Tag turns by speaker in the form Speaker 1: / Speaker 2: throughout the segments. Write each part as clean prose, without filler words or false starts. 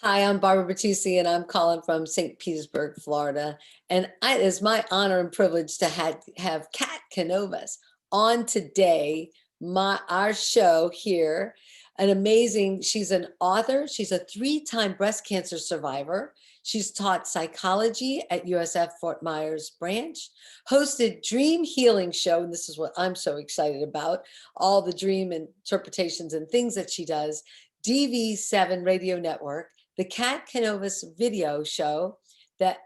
Speaker 1: Hi, I'm Barbara Battusi, and I'm calling from St. Petersburg, Florida. And it is my honor and privilege to have Kat Kanavos on today, our show here. She's an author. She's a 3-time breast cancer survivor. She's taught psychology at USF Fort Myers branch, hosted Dream Healing Show, and this is what I'm so excited about, all the dream interpretations and things that she does, DV7 Radio Network, the Kat Kanavos video show, that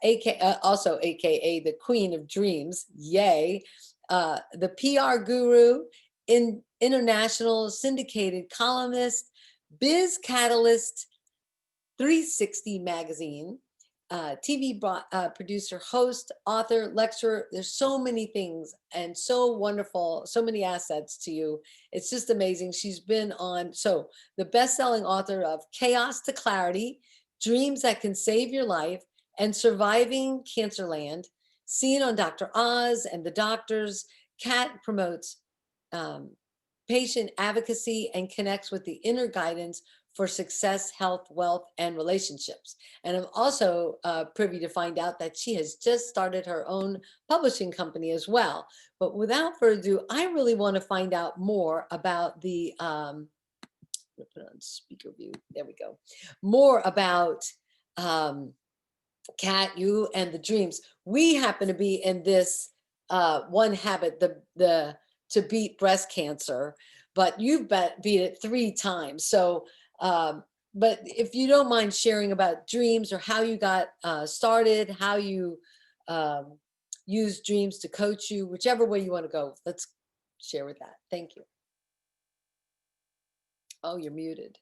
Speaker 1: also AKA the Queen of Dreams, yay, the PR guru, international syndicated columnist, Biz Catalyst 360 magazine, TV producer, host, author, lecturer. There's so many things and so wonderful, so many assets to you. It's just amazing. She's been on, the best-selling author of Chaos to Clarity, Dreams That Can Save Your Life, and Surviving Cancerland, seen on Dr. Oz and The Doctors. Kat promotes patient advocacy and connects with the inner guidance for success, health, wealth, and relationships. And I'm also privy to find out that she has just started her own publishing company as well. But without further ado, I really want to find out more about the, put it on speaker view, there we go. More about Kat, you and the dreams. We happen to be in this one habit, the to beat breast cancer, but you've beat it 3 times. So, but if you don't mind sharing about dreams or how you got started, how you use dreams to coach you, whichever way you want to go, let's share with that. Thank you. Oh, you're muted.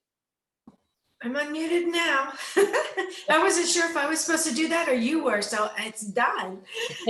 Speaker 2: I'm unmuted now. I wasn't sure if I was supposed to do that or you were, so it's done.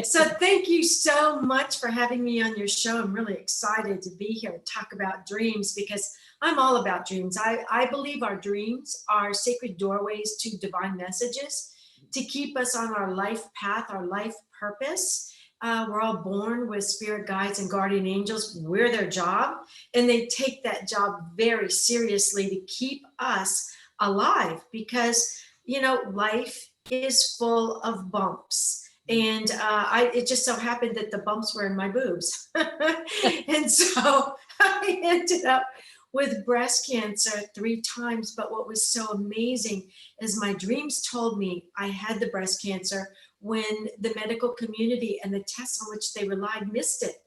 Speaker 2: So thank you so much for having me on your show. I'm really excited to be here and talk about dreams because I'm all about dreams. I believe our dreams are sacred doorways to divine messages to keep us on our life path, our life purpose. We're all born with spirit guides and guardian angels. We're their job, and they take that job very seriously to keep us alive because, you know, life is full of bumps. And it just so happened that the bumps were in my boobs. And so I ended up with breast cancer 3 times. But what was so amazing is my dreams told me I had the breast cancer when the medical community and the tests on which they relied missed it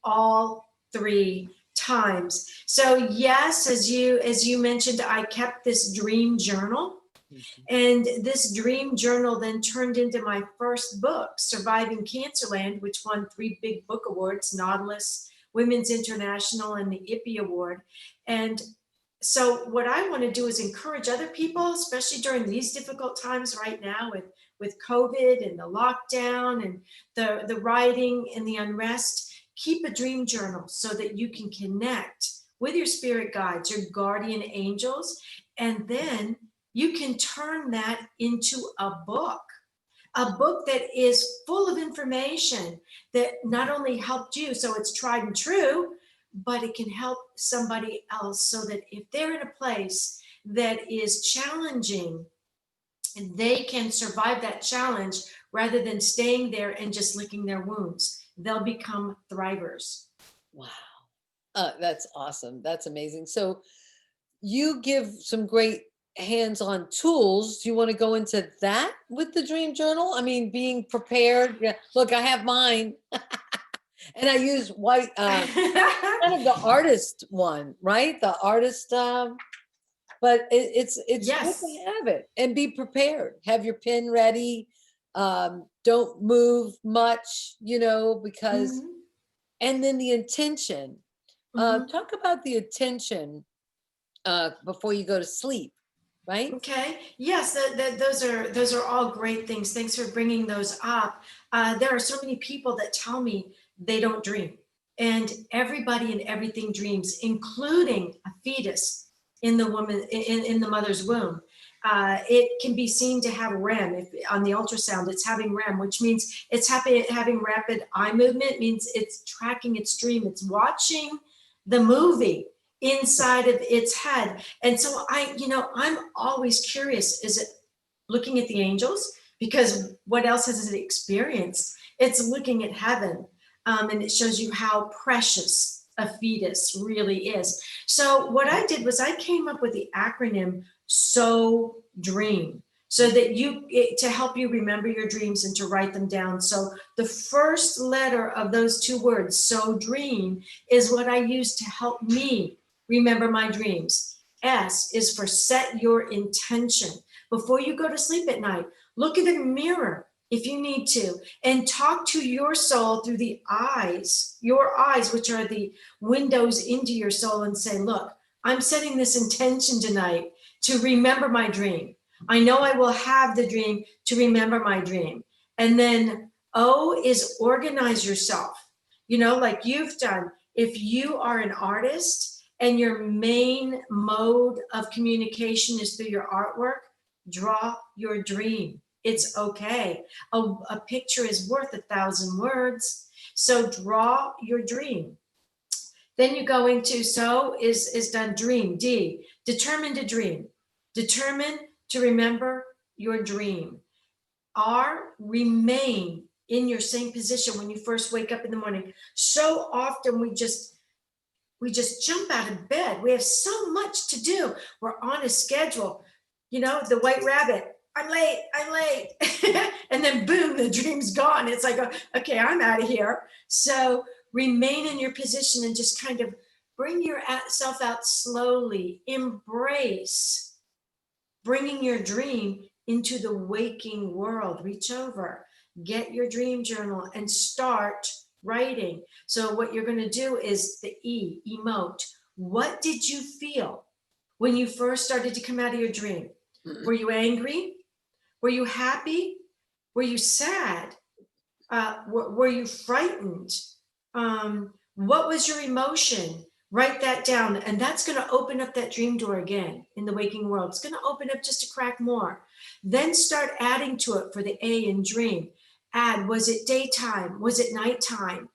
Speaker 2: all 3 times. So yes, as you mentioned, I kept this dream journal. And this dream journal then turned into my first book, Surviving Cancerland, which won 3 big book awards, Nautilus, Women's International, and the IPPY Award. And so what I want to do is encourage other people, especially during these difficult times right now with COVID and the lockdown and the rioting and the unrest. Keep a dream journal so that you can connect with your spirit guides, your guardian angels, and then you can turn that into a book that is full of information that not only helped you, so it's tried and true, but it can help somebody else so that if they're in a place that is challenging, they can survive that challenge rather than staying there and just licking their wounds. They'll become thrivers.
Speaker 1: Wow. That's awesome. That's amazing. So you give some great hands-on tools. Do you want to go into that with the dream journal? I mean, being prepared. Yeah. Look, I have mine. And I use white, kind of the artist one, right? The artist, but it's
Speaker 2: yes.
Speaker 1: good to have it and be prepared. Have your pen ready. Don't move much, you know, because, and then the intention. Talk about the intention before you go to sleep, right?
Speaker 2: Okay. Yes, those are all great things. Thanks for bringing those up. There are so many people that tell me they don't dream, and everybody and everything dreams, including a fetus in the woman in the mother's womb. It can be seen to have REM. If on the ultrasound, it's having REM, which means it's having rapid eye movement, means it's tracking its dream. It's watching the movie inside of its head. And so I'm always curious, is it looking at the angels? Because what else has it experienced? It's looking at heaven. And it shows you how precious a fetus really is. So what I did was I came up with the acronym SO DREAM, so that to help you remember your dreams and to write them down. So the first letter of those two words, SO DREAM, is what I use to help me remember my dreams. S is for set your intention. Before you go to sleep at night, look in the mirror if you need to, and talk to your soul through the eyes, your eyes, which are the windows into your soul, and say, look, I'm setting this intention tonight to remember my dream. I know I will have the dream to remember my dream. And then O is organize yourself, like you've done. If you are an artist and your main mode of communication is through your artwork, draw your dream. It's okay. A picture is worth 1,000 words. So draw your dream. Then you go into, so is done, dream, D, determine to dream. Determine to remember your dream. R, remain in your same position when you first wake up in the morning. So often we just jump out of bed. We have so much to do. We're on a schedule. The white rabbit, I'm late. And then boom, the dream's gone. It's like, okay, I'm out of here. So remain in your position and just kind of bring yourself out slowly. Embrace bringing your dream into the waking world. Reach over, get your dream journal and start writing. So what you're going to do is the E, emote. What did you feel when you first started to come out of your dream? Were you angry? Were you happy? Were you sad? Were you frightened? What was your emotion? Write that down. And that's going to open up that dream door again in the waking world. It's going to open up just a crack more. Then start adding to it for the A in dream. Add, was it daytime? Was it nighttime?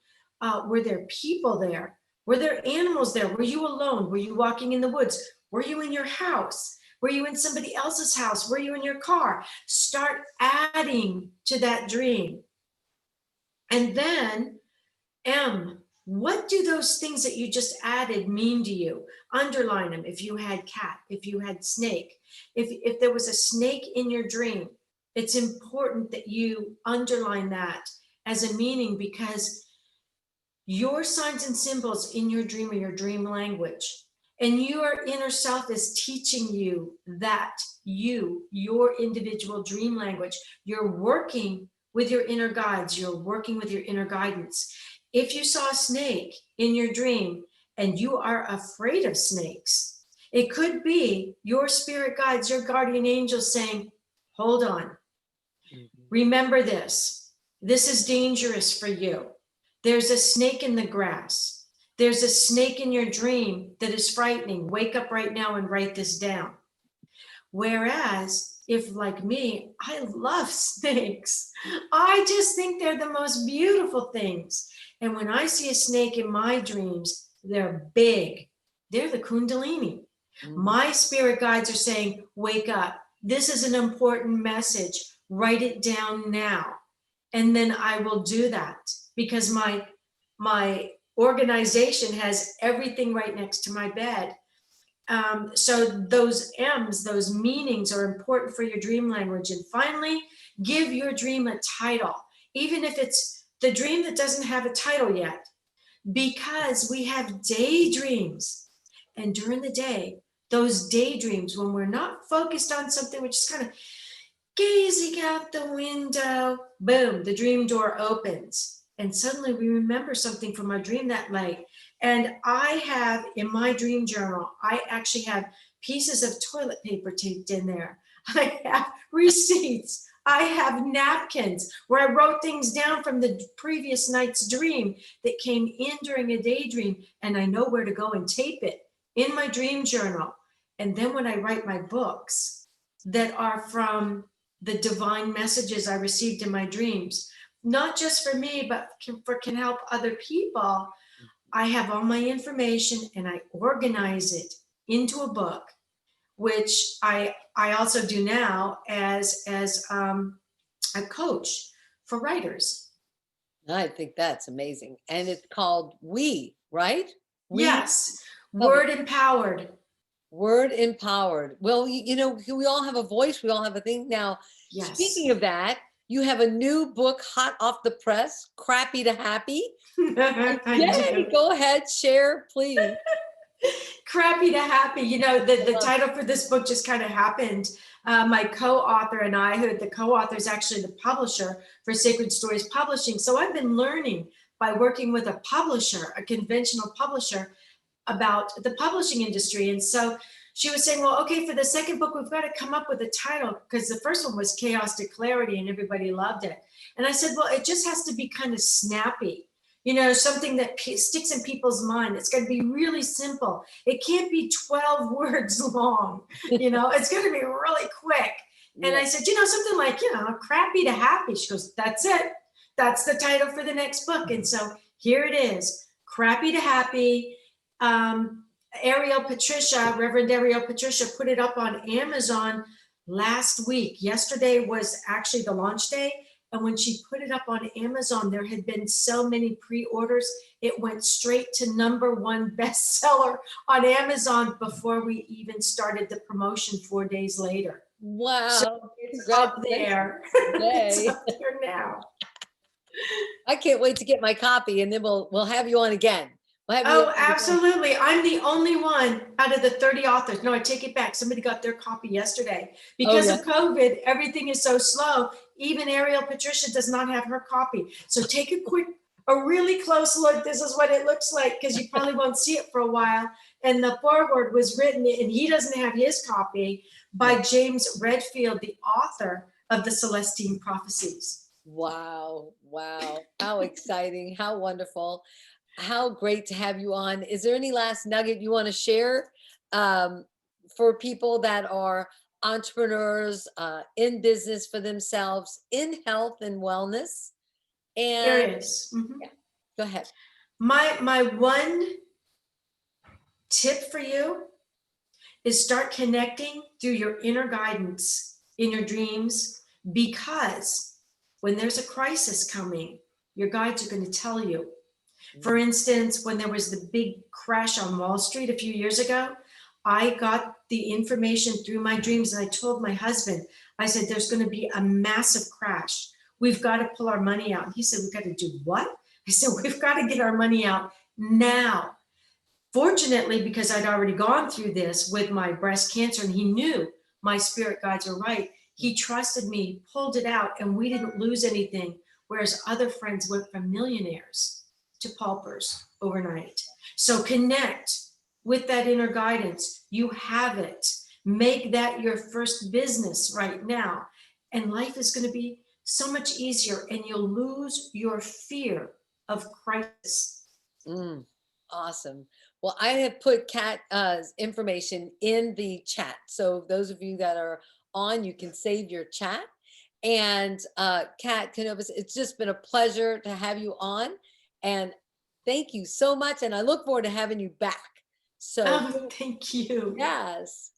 Speaker 2: Were there people there? Were there animals there? Were you alone? Were you walking in the woods? Were you in your house? Were you in somebody else's house? Were you in your car? Start adding to that dream. And then M, what do those things that you just added mean to you? Underline them. If you had cat, if you had snake, if there was a snake in your dream, it's important that you underline that as a meaning, because your signs and symbols in your dream are your dream language. And your inner self is teaching you that your individual dream language. You're working with your inner guides. You're working with your inner guidance. If you saw a snake in your dream and you are afraid of snakes, it could be your spirit guides, your guardian angels saying, hold on. Remember this. This is dangerous for you. There's a snake in the grass. There's a snake in your dream that is frightening. Wake up right now and write this down. Whereas if, like me, I love snakes. I just think they're the most beautiful things. And when I see a snake in my dreams, they're big. They're the Kundalini. My spirit guides are saying, wake up. This is an important message. Write it down now. And then I will do that because my organization has everything right next to my bed. So those M's, those meanings are important for your dream language. And finally, give your dream a title, even if it's the dream that doesn't have a title yet, because we have daydreams. And during the day, those daydreams, when we're not focused on something, we're just kind of gazing out the window, boom, the dream door opens. And suddenly we remember something from our dream that night. And I have in my dream journal, I actually have pieces of toilet paper taped in there. I have receipts. I have napkins where I wrote things down from the previous night's dream that came in during a daydream. And I know where to go and tape it in my dream journal. And then when I write my books that are from the divine messages I received in my dreams, not just for me, but can help other people. I have all my information and I organize it into a book, which I also do now as a coach for writers.
Speaker 1: I think that's amazing. And it's called We, right? We
Speaker 2: Yes,
Speaker 1: Public.
Speaker 2: word empowered.
Speaker 1: Word empowered. Well, we all have a voice. We all have a thing. Now,
Speaker 2: Yes.
Speaker 1: speaking of that, you have a new book hot off the press, Crappy to Happy.
Speaker 2: I
Speaker 1: Yay,
Speaker 2: do.
Speaker 1: go ahead, share, please.
Speaker 2: Crappy to happy. The title for this book just kind of happened. My co-author and I, who the co-author is actually the publisher for Sacred Stories Publishing. So I've been learning by working with a publisher, a conventional publisher, about the publishing industry. And so she was saying, well, okay, for the second book, we've got to come up with a title, because the first one was Chaos to Clarity and everybody loved it. And I said, well, it just has to be kind of snappy, something that sticks in people's mind. It's going to be really simple. It can't be 12 words long. It's going to be really quick. And I said, something like, Crappy to Happy. She goes, that's it. That's the title for the next book. And so here it is, Crappy to Happy. Reverend Ariel Patricia put it up on Amazon last week. Yesterday was actually the launch day. And when she put it up on Amazon, there had been so many pre-orders. It went straight to #1 bestseller on Amazon before we even started the promotion 4 days later.
Speaker 1: Wow.
Speaker 2: So it's up there. It's up there now.
Speaker 1: I can't wait to get my copy, and then we'll have you on again.
Speaker 2: Oh, absolutely. I'm the only one out of the 30 authors. No, I take it back. Somebody got their copy yesterday. Because of COVID, everything is so slow. Even Ariel Patricia does not have her copy. So take a really close look. This is what it looks like, because you probably won't see it for a while. And the foreword was written, and he doesn't have his copy, by James Redfield, the author of the Celestine Prophecies.
Speaker 1: Wow. How exciting. How wonderful. How great to have you on. Is there any last nugget you want to share for people that are entrepreneurs in business for themselves, in health and wellness? And
Speaker 2: there is. Mm-hmm.
Speaker 1: Yeah, go ahead.
Speaker 2: My one tip for you is start connecting through your inner guidance in your dreams, because when there's a crisis coming, your guides are going to tell you. For instance, when there was the big crash on Wall Street a few years ago, I got the information through my dreams, and I told my husband, I said, there's going to be a massive crash. We've got to pull our money out. He said, we've got to do what? I said, we've got to get our money out now. Fortunately, because I'd already gone through this with my breast cancer, and he knew my spirit guides are right, he trusted me, pulled it out, and we didn't lose anything, whereas other friends went from millionaires to paupers overnight. So connect with that inner guidance. You have it. Make that your first business right now. And life is going to be so much easier, and you'll lose your fear of crisis.
Speaker 1: Awesome. Well, I have put Kat's information in the chat. So those of you that are on, you can save your chat. And Kat Kanavos, it's just been a pleasure to have you on. And thank you so much. And I look forward to having you back. So
Speaker 2: thank you.
Speaker 1: Yes.